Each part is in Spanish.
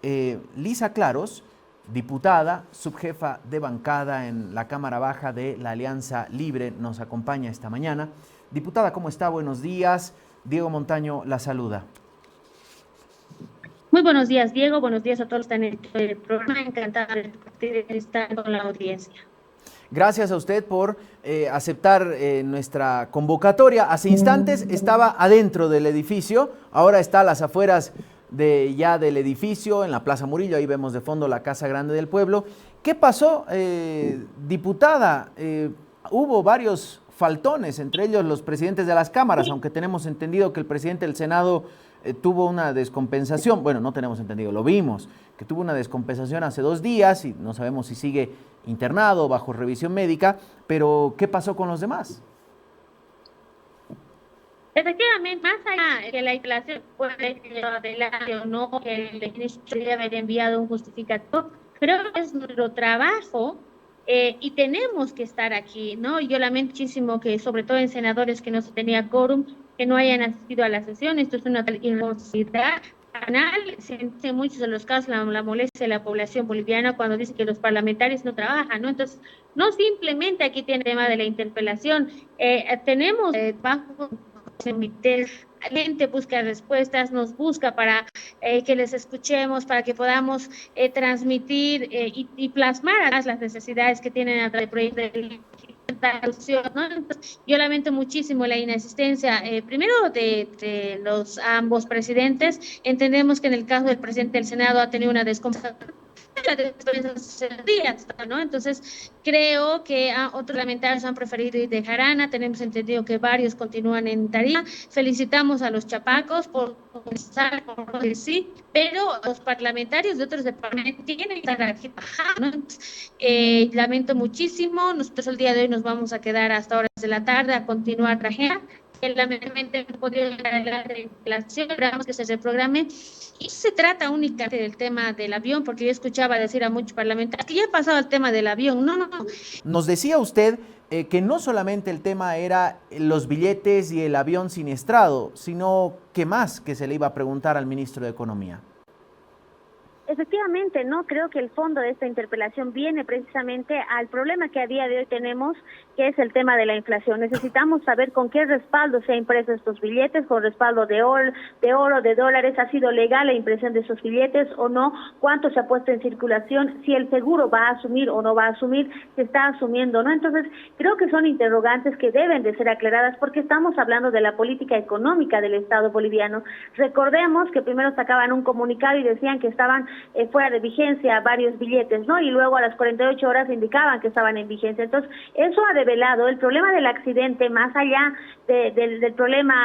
Lisa Claros, diputada, subjefa de bancada en la Cámara Baja de la Alianza Libre, nos acompaña esta mañana. Diputada, ¿cómo está? Buenos días. Diego Montaño la saluda. Muy buenos días, Diego. Buenos días a todos los que están en el programa. Encantada de estar con la audiencia. Gracias a usted por aceptar nuestra convocatoria. Hace instantes estaba adentro del edificio, ahora está a las afueras del edificio, en la Plaza Murillo. Ahí vemos de fondo la Casa Grande del Pueblo. ¿Qué pasó, diputada? Hubo varios faltones, entre ellos los presidentes de las cámaras, aunque tenemos entendido que el presidente del Senado tuvo una descompensación. Bueno, no tenemos entendido, lo vimos, que tuvo una descompensación hace 2 días y no sabemos si sigue internado bajo revisión médica, pero ¿qué pasó con los demás? Efectivamente, más allá de que la inflación puede llevar adelante o no, que el ministro debe haber enviado un justificativo, creo que es nuestro trabajo y tenemos que estar aquí, ¿no? Yo lamento muchísimo que, sobre todo en senadores que no se tenía quórum, que no hayan asistido a la sesión. Esto es una irresponsabilidad banal. En muchos de los casos la molestia de la población boliviana cuando dice que los parlamentarios no trabajan, ¿no? Entonces, no simplemente aquí tiene el tema de la interpelación, tenemos bajo la gente busca respuestas, nos busca para que les escuchemos, para que podamos transmitir y plasmar las necesidades que tienen a través del proyecto de ley, ¿no? Entonces, yo lamento muchísimo la inasistencia, primero de los ambos presidentes. Entendemos que en el caso del presidente del Senado ha tenido una descompensación días, ¿no? Entonces, creo que otros parlamentarios han preferido ir de jarana. Tenemos entendido que varios continúan en Tarija. Felicitamos a los chapacos por comenzar, por decir, pero los parlamentarios de otros departamentos tienen que estar aquí trabajando, ¿no? Lamento muchísimo. Nosotros el día de hoy nos vamos a quedar hasta horas de la tarde a continuar trabajando. Lamentablemente no podría llegar adelante la acción, esperamos que se reprograme. Y se trata únicamente del tema del avión, porque yo escuchaba decir a muchos parlamentarios que ya ha pasado el tema del avión. No, no, no. Nos decía usted que no solamente el tema era los billetes y el avión siniestrado, sino ¿qué más que se le iba a preguntar al ministro de Economía? Efectivamente, no creo que el fondo de esta interpelación viene precisamente al problema que a día de hoy tenemos, que es el tema de la inflación. Necesitamos saber con qué respaldo se han impreso estos billetes, con respaldo de oro, de dólares. ¿Ha sido legal la impresión de esos billetes o no? ¿Cuánto se ha puesto en circulación? Si el seguro va a asumir o no va a asumir, se está asumiendo, ¿no? Entonces, creo que son interrogantes que deben de ser aclaradas, porque estamos hablando de la política económica del Estado boliviano. Recordemos que primero sacaban un comunicado y decían que estaban fuera de vigencia varios billetes, ¿no? Y luego a las 48 horas indicaban que estaban en vigencia. Entonces, eso ha develado el problema del accidente, más allá del problema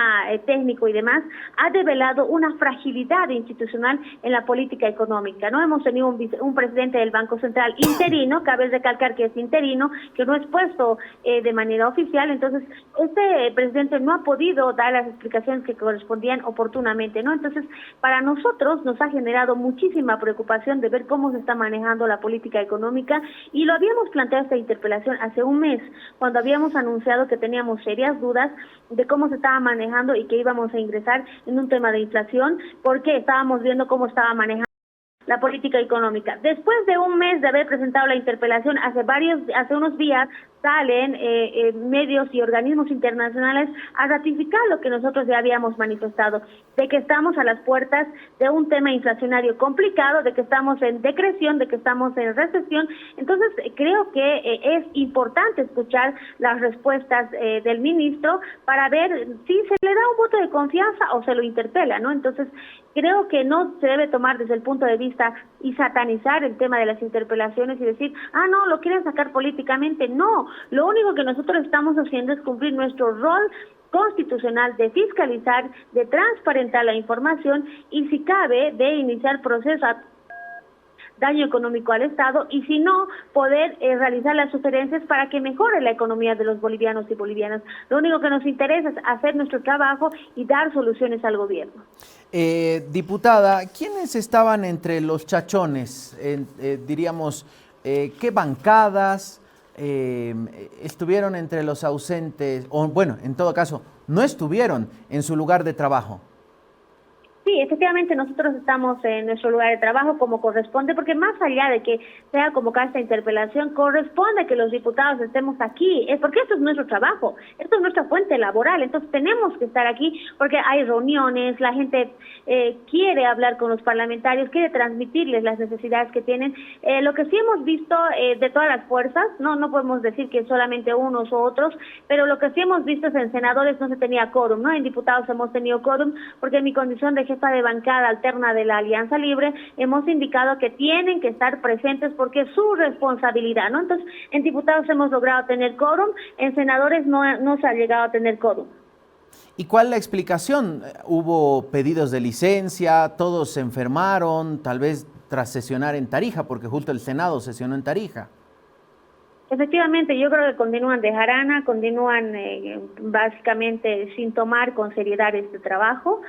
técnico y demás, ha develado una fragilidad institucional en la política económica, ¿no? Hemos tenido un presidente del Banco Central interino, cabe recalcar que es interino, que no es puesto de manera oficial. Entonces, este presidente no ha podido dar las explicaciones que correspondían oportunamente, ¿no? Entonces, para nosotros nos ha generado muchísima preocupación de ver cómo se está manejando la política económica, y lo habíamos planteado esta interpelación hace un mes, cuando habíamos anunciado que teníamos serias dudas de cómo se estaba manejando y que íbamos a ingresar en un tema de inflación, porque estábamos viendo cómo estaba manejando la política económica. Después de un mes de haber presentado la interpelación, hace unos días salen medios y organismos internacionales a ratificar lo que nosotros ya habíamos manifestado, de que estamos a las puertas de un tema inflacionario complicado, de que estamos en decreción, de que estamos en recesión. Entonces, creo que es importante escuchar las respuestas del ministro para ver si se le da un voto de confianza o se lo interpela, ¿no? Entonces, creo que no se debe tomar desde el punto de vista y satanizar el tema de las interpelaciones y decir, no, lo quieren sacar políticamente. No, lo único que nosotros estamos haciendo es cumplir nuestro rol constitucional de fiscalizar, de transparentar la información y, si cabe, de iniciar procesos daño económico al Estado, y si no, poder realizar las sugerencias para que mejore la economía de los bolivianos y bolivianas. Lo único que nos interesa es hacer nuestro trabajo y dar soluciones al gobierno. Diputada, ¿quiénes estaban entre los chachones? Diríamos, ¿qué bancadas estuvieron entre los ausentes? O bueno, en todo caso, no estuvieron en su lugar de trabajo. Sí, Sí, efectivamente nosotros estamos en nuestro lugar de trabajo como corresponde, porque más allá de que sea convocada esta interpelación, corresponde que los diputados estemos aquí, porque esto es nuestro trabajo, esto es nuestra fuente laboral, entonces tenemos que estar aquí porque hay reuniones, la gente quiere hablar con los parlamentarios, quiere transmitirles las necesidades que tienen. Lo que sí hemos visto de todas las fuerzas, no podemos decir que solamente unos u otros, pero lo que sí hemos visto es en senadores no se tenía quórum, ¿no? En diputados hemos tenido quórum, porque en mi condición de jefa de bancada alterna de la Alianza Libre, hemos indicado que tienen que estar presentes porque es su responsabilidad, ¿no? Entonces, en diputados hemos logrado tener quórum, en senadores no se ha llegado a tener quórum. ¿Y cuál es la explicación? ¿Hubo pedidos de licencia? ¿Todos se enfermaron? Tal vez tras sesionar en Tarija, porque justo el Senado sesionó en Tarija. Efectivamente, yo creo que continúan de jarana, continúan básicamente sin tomar con seriedad este trabajo.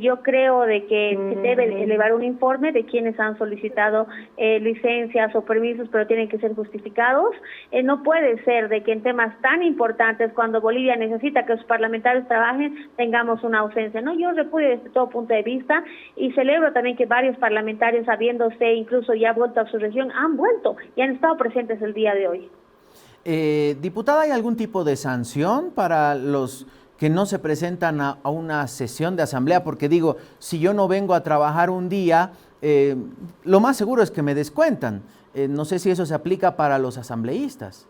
Yo creo de que se debe elevar un informe de quienes han solicitado licencias o permisos, pero tienen que ser justificados. No puede ser de que en temas tan importantes, cuando Bolivia necesita que los parlamentarios trabajen, tengamos una ausencia, ¿no? Yo repudio desde todo punto de vista y celebro también que varios parlamentarios, habiéndose incluso ya vuelto a su región, han vuelto y han estado presentes el día de hoy. Diputada, ¿hay algún tipo de sanción para los que no se presentan a una sesión de asamblea? Porque digo, si yo no vengo a trabajar un día, lo más seguro es que me descuentan. No sé si eso se aplica para los asambleístas.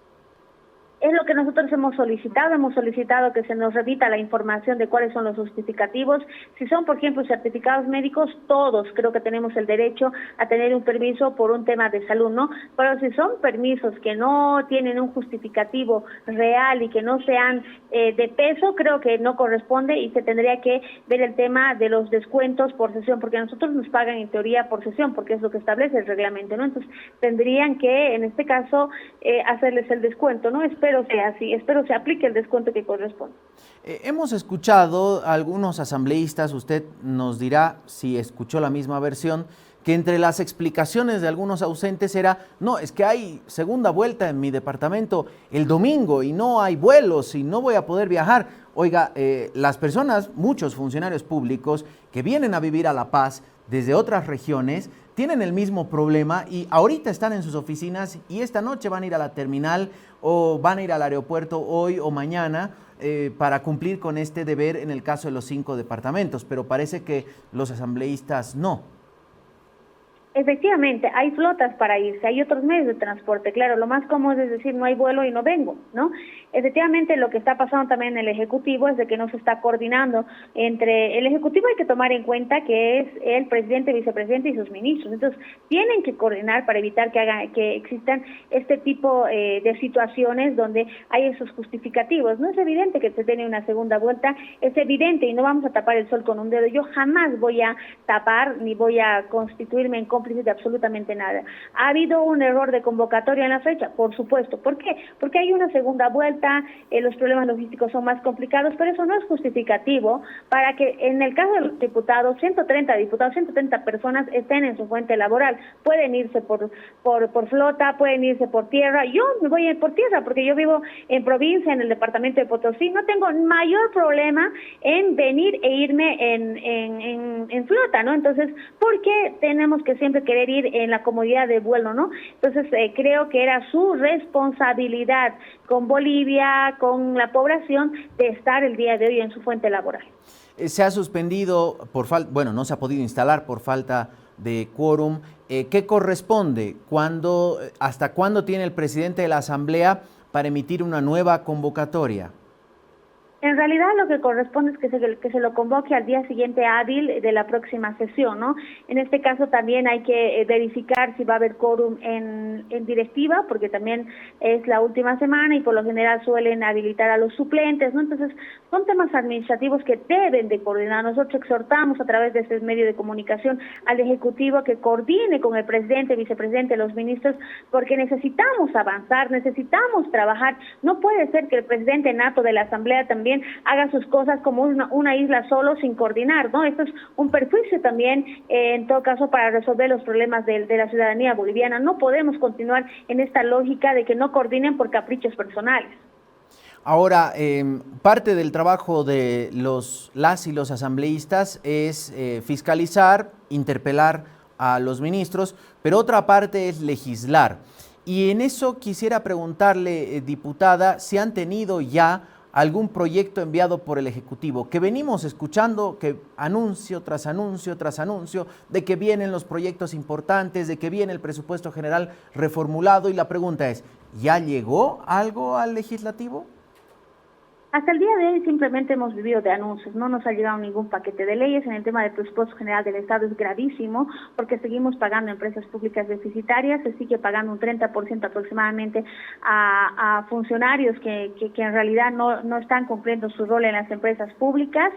Es lo que nosotros hemos solicitado que se nos remita la información de cuáles son los justificativos. Si son, por ejemplo, certificados médicos, todos creo que tenemos el derecho a tener un permiso por un tema de salud, ¿no? Pero si son permisos que no tienen un justificativo real y que no sean de peso, creo que no corresponde y se tendría que ver el tema de los descuentos por sesión, porque a nosotros nos pagan en teoría por sesión, porque es lo que establece el reglamento, ¿no? Entonces, tendrían que, en este caso, hacerles el descuento, ¿no? Espero sea así, espero se aplique el descuento que corresponde. Hemos escuchado a algunos asambleístas, usted nos dirá si escuchó la misma versión, que entre las explicaciones de algunos ausentes era, no, es que hay segunda vuelta en mi departamento el domingo y no hay vuelos y no voy a poder viajar. Oiga, las personas, muchos funcionarios públicos que vienen a vivir a La Paz desde otras regiones, tienen el mismo problema y ahorita están en sus oficinas y esta noche van a ir a la terminal o van a ir al aeropuerto hoy o mañana para cumplir con este deber en el caso de los 5 departamentos, pero parece que los asambleístas no. Efectivamente, hay flotas para irse, hay otros medios de transporte, claro, lo más cómodo es decir no hay vuelo y no vengo, ¿no? Efectivamente, lo que está pasando también en el Ejecutivo es de que no se está coordinando entre el Ejecutivo. Hay que tomar en cuenta que es el presidente, vicepresidente y sus ministros, entonces tienen que coordinar para evitar que existan este tipo de situaciones donde hay esos justificativos. No es evidente que se tiene una segunda vuelta, es evidente y no vamos a tapar el sol con un dedo. Yo jamás voy a tapar ni voy a constituirme en cómplice de absolutamente nada. ¿Ha habido un error de convocatoria en la fecha? Por supuesto. ¿Por qué? Porque hay una segunda vuelta, los problemas logísticos son más complicados, pero eso no es justificativo para que en el caso de los diputados, 130 personas estén en su fuente laboral. Pueden irse por flota, pueden irse por tierra. Yo me voy a ir por tierra porque yo vivo en provincia, en el departamento de Potosí. No tengo mayor problema en venir e irme en flota, ¿no? Entonces, ¿por qué tenemos que siempre querer ir en la comodidad de vuelo, ¿no? Entonces, creo que era su responsabilidad con Bolivia, con la población, de estar el día de hoy en su fuente laboral. Se ha suspendido por falta, bueno, no se ha podido instalar por falta de quórum. ¿Qué corresponde? ¿Hasta cuándo tiene el presidente de la Asamblea para emitir una nueva convocatoria? En realidad lo que corresponde es que se lo convoque al día siguiente hábil de la próxima sesión, ¿no? En este caso también hay que verificar si va a haber quórum en directiva, porque también es la última semana y por lo general suelen habilitar a los suplentes, ¿no? Entonces son temas administrativos que deben de coordinar. Nosotros exhortamos a través de este medio de comunicación al Ejecutivo que coordine con el presidente, vicepresidente, los ministros, porque necesitamos avanzar, necesitamos trabajar. No puede ser que el presidente nato de la Asamblea también haga sus cosas como una isla solo sin coordinar, ¿no? Esto es un perjuicio también, en todo caso, para resolver los problemas de la ciudadanía boliviana. No podemos continuar en esta lógica de que no coordinen por caprichos personales. Ahora, parte del trabajo de las y los asambleístas es fiscalizar, interpelar a los ministros, pero otra parte es legislar. Y en eso quisiera preguntarle, diputada, si han tenido ya algún proyecto enviado por el Ejecutivo, que venimos escuchando que anuncio tras anuncio tras anuncio de que vienen los proyectos importantes, de que viene el presupuesto general reformulado, y la pregunta es, ¿ya llegó algo al legislativo? Hasta el día de hoy simplemente hemos vivido de anuncios, no nos ha llegado ningún paquete de leyes. En el tema del presupuesto general del Estado es gravísimo porque seguimos pagando empresas públicas deficitarias, se sigue pagando un 30% aproximadamente a funcionarios que en realidad no están cumpliendo su rol en las empresas públicas.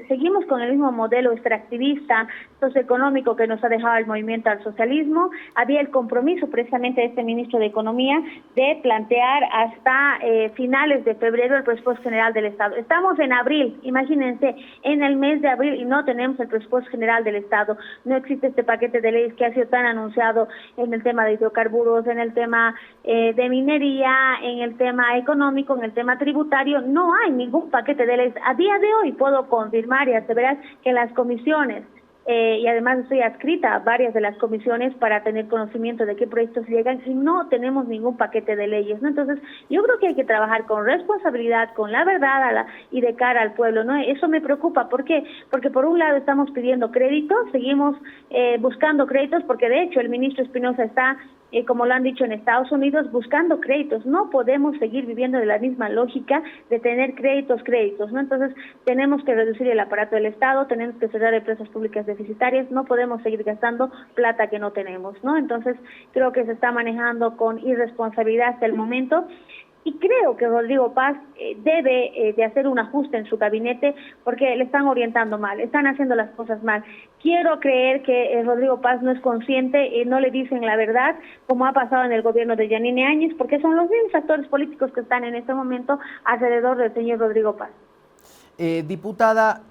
Seguimos con el mismo modelo extractivista, socioeconómico que nos ha dejado el movimiento al socialismo. Había el compromiso precisamente de este ministro de Economía de plantear hasta finales de febrero el presupuesto general del Estado. Estamos en abril, imagínense, en el mes de abril y no tenemos el presupuesto general del Estado. No existe este paquete de leyes que ha sido tan anunciado en el tema de hidrocarburos, en el tema de minería, en el tema económico, en el tema tributario. No hay ningún paquete de leyes. A día de hoy puedo confirmar y aseverar que las comisiones, y además estoy adscrita a varias de las comisiones para tener conocimiento de qué proyectos llegan y no tenemos ningún paquete de leyes, ¿no? Entonces, yo creo que hay que trabajar con responsabilidad, con la verdad y de cara al pueblo, ¿no? Eso me preocupa. ¿Por qué? Porque por un lado estamos pidiendo créditos, seguimos buscando créditos, porque de hecho el ministro Espinosa está, como lo han dicho en Estados Unidos, buscando créditos. No podemos seguir viviendo de la misma lógica de tener créditos, ¿no? Entonces, tenemos que reducir el aparato del Estado, tenemos que cerrar empresas públicas deficitarias, no podemos seguir gastando plata que no tenemos, ¿no? Entonces, creo que se está manejando con irresponsabilidad hasta el momento. Y creo que Rodrigo Paz debe de hacer un ajuste en su gabinete porque le están orientando mal, están haciendo las cosas mal. Quiero creer que Rodrigo Paz no es consciente, no le dicen la verdad, como ha pasado en el gobierno de Yanine Áñez, porque son los mismos actores políticos que están en este momento alrededor del señor Rodrigo Paz. Diputada,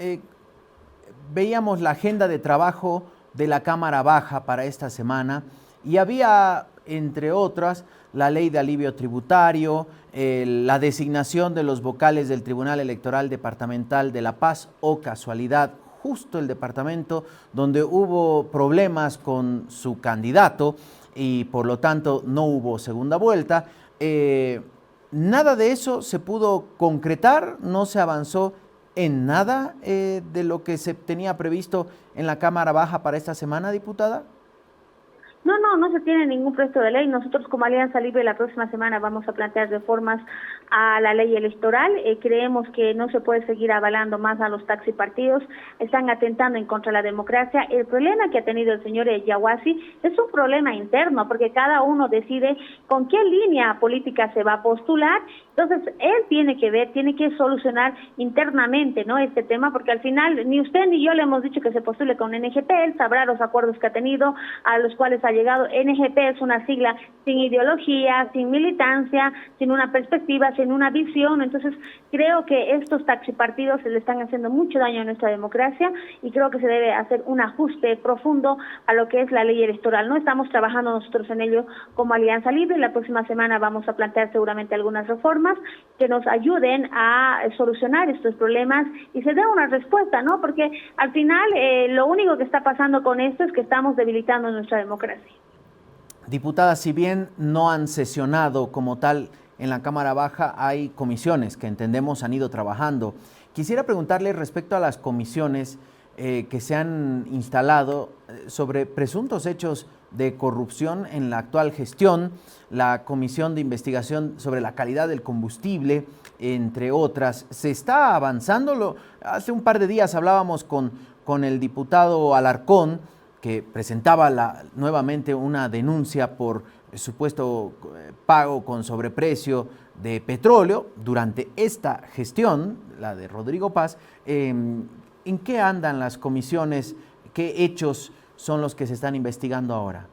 veíamos la agenda de trabajo de la Cámara Baja para esta semana y había, entre otras, la ley de alivio tributario, la designación de los vocales del Tribunal Electoral Departamental de La Paz, o casualidad, justo el departamento donde hubo problemas con su candidato y por lo tanto no hubo segunda vuelta. Nada de eso se pudo concretar, no se avanzó en nada de lo que se tenía previsto en la Cámara Baja para esta semana, diputada. No se tiene ningún proyecto de ley. Nosotros como Alianza Libre la próxima semana vamos a plantear reformas a la ley electoral. Creemos que no se puede seguir avalando más a los taxipartidos. Están atentando en contra de la democracia. El problema que ha tenido el señor Yaguasi es un problema interno, porque cada uno decide con qué línea política se va a postular. Entonces, él tiene que ver, tiene que solucionar internamente, ¿no?, este tema, porque al final ni usted ni yo le hemos dicho que se postule con NGP. Él sabrá los acuerdos que ha tenido, a los cuales ha llegado. NGP es una sigla sin ideología, sin militancia, sin una perspectiva, sin una visión. Entonces, creo que estos taxipartidos se le están haciendo mucho daño a nuestra democracia y creo que se debe hacer un ajuste profundo a lo que es la ley electoral. No estamos trabajando nosotros en ello como Alianza Libre. La próxima semana vamos a plantear seguramente algunas reformas que nos ayuden a solucionar estos problemas y se dé una respuesta, ¿no? Porque al final lo único que está pasando con esto es que estamos debilitando nuestra democracia. Diputada, si bien no han sesionado como tal en la Cámara Baja, hay comisiones que entendemos han ido trabajando. Quisiera preguntarle respecto a las comisiones que se han instalado sobre presuntos hechos de corrupción en la actual gestión, la Comisión de Investigación sobre la Calidad del Combustible, entre otras. ¿Se está avanzando? Hace un par de días hablábamos con el diputado Alarcón, que presentaba nuevamente una denuncia por supuesto pago con sobreprecio de petróleo durante esta gestión, la de Rodrigo Paz. ¿En qué andan las comisiones? ¿Qué hechos son los que se están investigando ahora?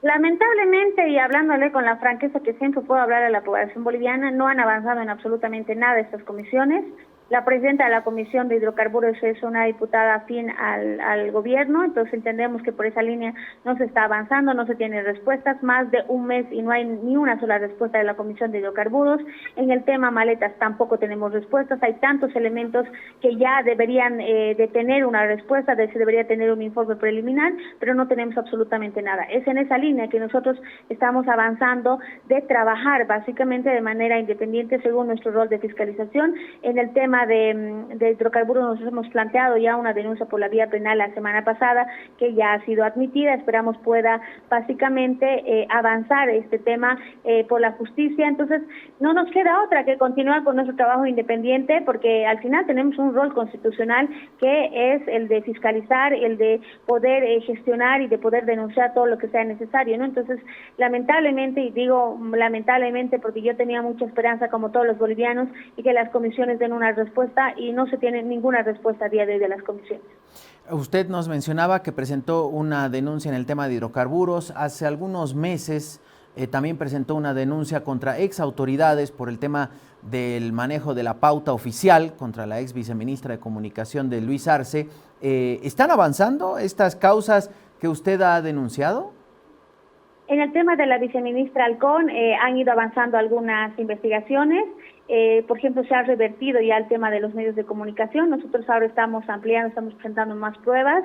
Lamentablemente, y hablándole con la franqueza que siempre puedo hablar a la población boliviana, no han avanzado en absolutamente nada estas comisiones. La presidenta de la Comisión de Hidrocarburos es una diputada afín al gobierno, entonces entendemos que por esa línea no se está avanzando, no se tienen respuestas, más de un mes y no hay ni una sola respuesta de la Comisión de Hidrocarburos. En el tema maletas tampoco tenemos respuestas, hay tantos elementos que ya deberían de tener una respuesta, se debería tener un informe preliminar, pero no tenemos absolutamente nada. Es en esa línea que nosotros estamos avanzando de trabajar básicamente de manera independiente según nuestro rol de fiscalización. En el tema de hidrocarburos nos hemos planteado ya una denuncia por la vía penal la semana pasada que ya ha sido admitida, esperamos pueda básicamente avanzar este tema por la justicia, entonces no nos queda otra que continuar con nuestro trabajo independiente porque al final tenemos un rol constitucional que es el de fiscalizar, el de poder gestionar y de poder denunciar todo lo que sea necesario, ¿no? Entonces lamentablemente, y digo lamentablemente porque yo tenía mucha esperanza como todos los bolivianos y que las comisiones den una respuesta y no se tiene ninguna respuesta a día de hoy de las comisiones. Usted nos mencionaba que presentó una denuncia en el tema de hidrocarburos. Hace algunos meses también presentó una denuncia contra ex autoridades por el tema del manejo de la pauta oficial contra la ex viceministra de Comunicación de Luis Arce. ¿Están avanzando estas causas que usted ha denunciado? En el tema de la viceministra Halcón han ido avanzando algunas investigaciones. Por ejemplo, se ha revertido ya el tema de los medios de comunicación. Nosotros ahora estamos ampliando, estamos presentando más pruebas.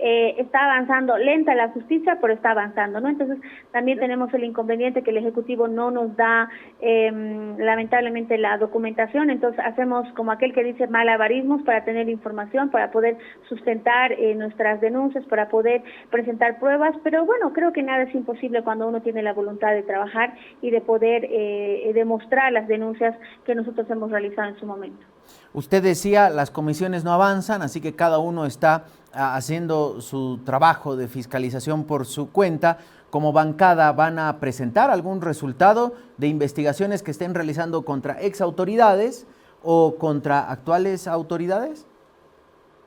Está avanzando lenta la justicia, pero está avanzando, ¿no? Entonces, también tenemos el inconveniente que el Ejecutivo no nos da, lamentablemente, la documentación. Entonces, hacemos como aquel que dice malabarismos para tener información, para poder sustentar nuestras denuncias, para poder presentar pruebas. Pero bueno, creo que nada es imposible cuando uno tiene la voluntad de trabajar y de poder demostrar las denuncias que nosotros hemos realizado en su momento. Usted decía, las comisiones no avanzan, así que cada uno está haciendo su trabajo de fiscalización por su cuenta. Como bancada, ¿van a presentar algún resultado de investigaciones que estén realizando contra ex autoridades o contra actuales autoridades?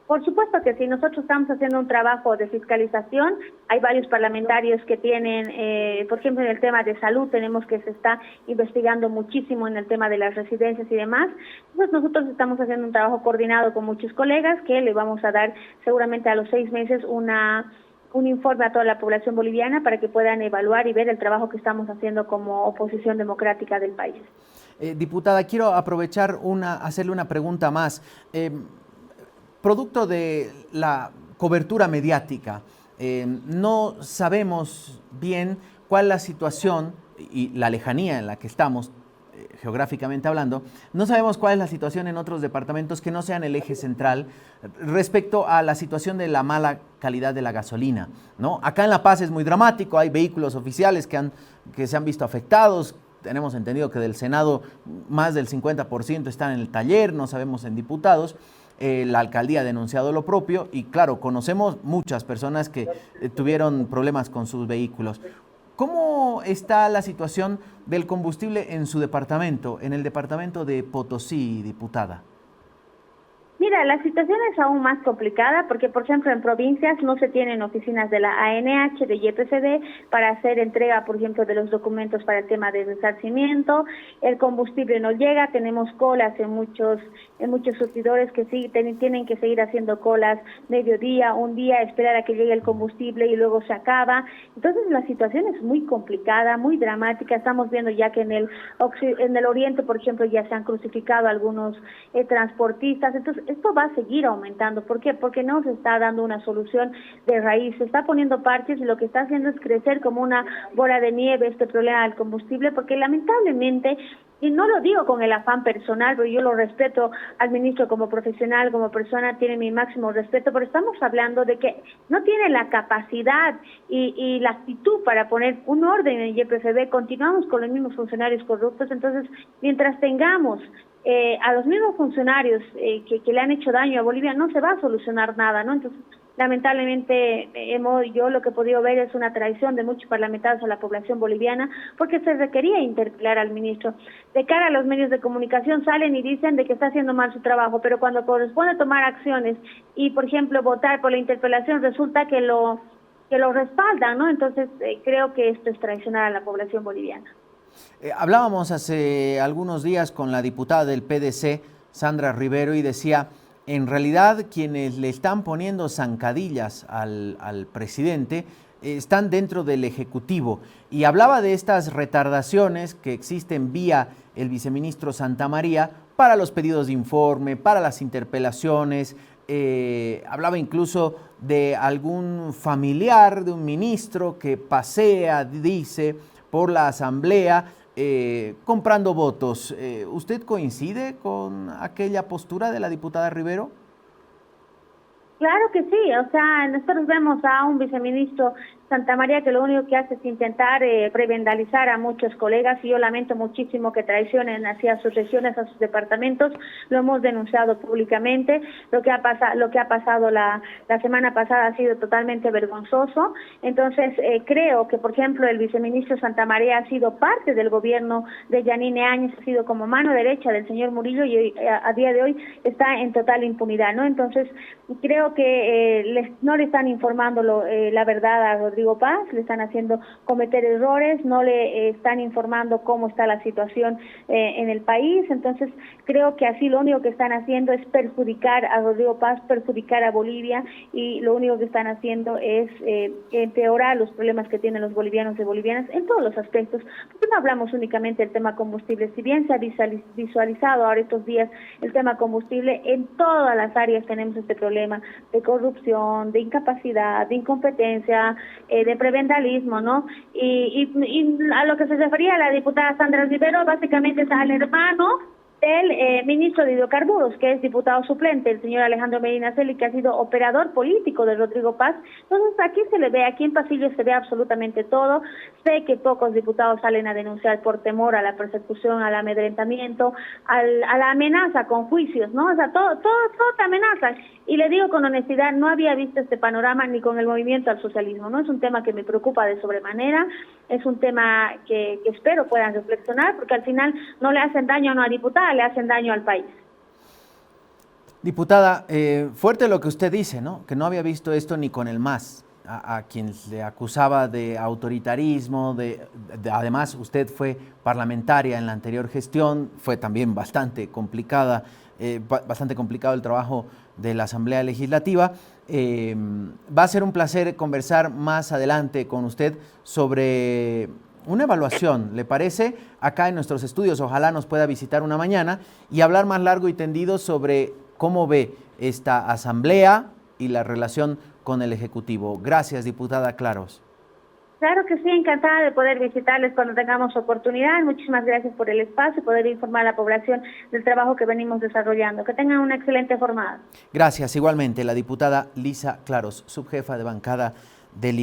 Por supuesto que sí, nosotros estamos haciendo un trabajo de fiscalización, hay varios parlamentarios que tienen, por ejemplo en el tema de salud tenemos que se está investigando muchísimo en el tema de las residencias y demás, entonces nosotros estamos haciendo un trabajo coordinado con muchos colegas que le vamos a dar seguramente a los 6 meses un informe a toda la población boliviana para que puedan evaluar y ver el trabajo que estamos haciendo como oposición democrática del país. Diputada, quiero aprovechar hacerle una pregunta más. Producto de la cobertura mediática, no sabemos bien cuál es la situación y la lejanía en la que estamos, geográficamente hablando, no sabemos cuál es la situación en otros departamentos que no sean el eje central respecto a la situación de la mala calidad de la gasolina, ¿no? Acá en La Paz es muy dramático, hay vehículos oficiales que se han visto afectados. Tenemos entendido que del Senado más del 50% están en el taller, no sabemos en diputados. La alcaldía ha denunciado lo propio y claro, conocemos muchas personas que tuvieron problemas con sus vehículos. ¿Cómo está la situación del combustible en su departamento, en el departamento de Potosí, diputada? Mira, la situación es aún más complicada porque, por ejemplo, en provincias no se tienen oficinas de la ANH, de YPFB, para hacer entrega, por ejemplo, de los documentos para el tema de resarcimiento. El combustible no llega, tenemos colas en muchos surtidores que sí tienen que seguir haciendo colas mediodía, un día, esperar a que llegue el combustible y luego se acaba. Entonces, la situación es muy complicada, muy dramática. Estamos viendo ya que en el oriente, por ejemplo, ya se han crucificado algunos transportistas. Entonces, esto va a seguir aumentando. ¿Por qué? Porque no se está dando una solución de raíz. Se está poniendo parches y lo que está haciendo es crecer como una bola de nieve este problema del combustible, porque lamentablemente, y no lo digo con el afán personal, pero yo lo respeto al ministro como profesional, como persona, tiene mi máximo respeto, pero estamos hablando de que no tiene la capacidad y la actitud para poner un orden en YPFB. Continuamos con los mismos funcionarios corruptos. Entonces, mientras tengamos a los mismos funcionarios que le han hecho daño a Bolivia, no se va a solucionar nada, ¿no? Entonces, lamentablemente, yo lo que he podido ver es una traición de muchos parlamentarios a la población boliviana, porque se requería interpelar al ministro. De cara a los medios de comunicación salen y dicen de que está haciendo mal su trabajo, pero cuando corresponde tomar acciones y, por ejemplo, votar por la interpelación, resulta que lo respaldan, ¿no? Entonces, creo que esto es traicionar a la población boliviana. Hablábamos hace algunos días con la diputada del PDC Sandra Rivero, y decía, en realidad quienes le están poniendo zancadillas al presidente están dentro del Ejecutivo. Y hablaba de estas retardaciones que existen vía el viceministro Santamaría para los pedidos de informe, para las interpelaciones. Hablaba incluso de algún familiar de un ministro que pasea, dice, por la Asamblea comprando votos. ¿Usted coincide con aquella postura de la diputada Rivero? Claro que sí, o sea, nosotros vemos a un viceministro Santamaría que lo único que hace es intentar prebendalizar a muchos colegas, y yo lamento muchísimo que traicionen hacia sus regiones, a sus departamentos. Lo hemos denunciado públicamente. Lo que ha pasado la semana pasada ha sido totalmente vergonzoso. Entonces, creo que, por ejemplo, el viceministro Santamaría ha sido parte del gobierno de Yanine Áñez, ha sido como mano derecha del señor Murillo, y a día de hoy está en total impunidad, ¿no? Entonces, creo que no le están informando la verdad a Rodrigo Paz, le están haciendo cometer errores, no le están informando cómo está la situación en el país. Entonces, creo que así lo único que están haciendo es perjudicar a Rodrigo Paz, perjudicar a Bolivia, y lo único que están haciendo es empeorar los problemas que tienen los bolivianos y bolivianas en todos los aspectos, porque no hablamos únicamente del tema combustible. Si bien se ha visualizado ahora estos días el tema combustible, en todas las áreas tenemos este problema de corrupción, de incapacidad, de incompetencia, de prebendalismo, ¿no? Y a lo que se refería la diputada Sandra Rivero, básicamente es al hermano del ministro de Hidrocarburos, que es diputado suplente, el señor Alejandro Medinaceli, que ha sido operador político de Rodrigo Paz. Entonces, aquí se le ve, aquí en Pasillo se ve absolutamente todo. Sé que pocos diputados salen a denunciar por temor a la persecución, al amedrentamiento, a la amenaza con juicios, ¿no? O sea, todo te amenaza. Y le digo con honestidad, no había visto este panorama ni con el movimiento al socialismo, ¿no? Es un tema que me preocupa de sobremanera, es un tema que espero puedan reflexionar, porque al final no le hacen daño a una diputada, le hacen daño al país. Diputada, fuerte lo que usted dice, ¿no? Que no había visto esto ni con el MAS, a quien le acusaba de autoritarismo, además usted fue parlamentaria en la anterior gestión, fue también bastante complicado el trabajo de la Asamblea Legislativa. Va a ser un placer conversar más adelante con usted sobre una evaluación, ¿le parece? Acá en nuestros estudios, ojalá nos pueda visitar una mañana y hablar más largo y tendido sobre cómo ve esta Asamblea y la relación con el Ejecutivo. Gracias, diputada Claros. Claro que sí, encantada de poder visitarles cuando tengamos oportunidad. Muchísimas gracias por el espacio y poder informar a la población del trabajo que venimos desarrollando. Que tengan una excelente jornada. Gracias, igualmente, la diputada Lisa Claros, subjefa de bancada del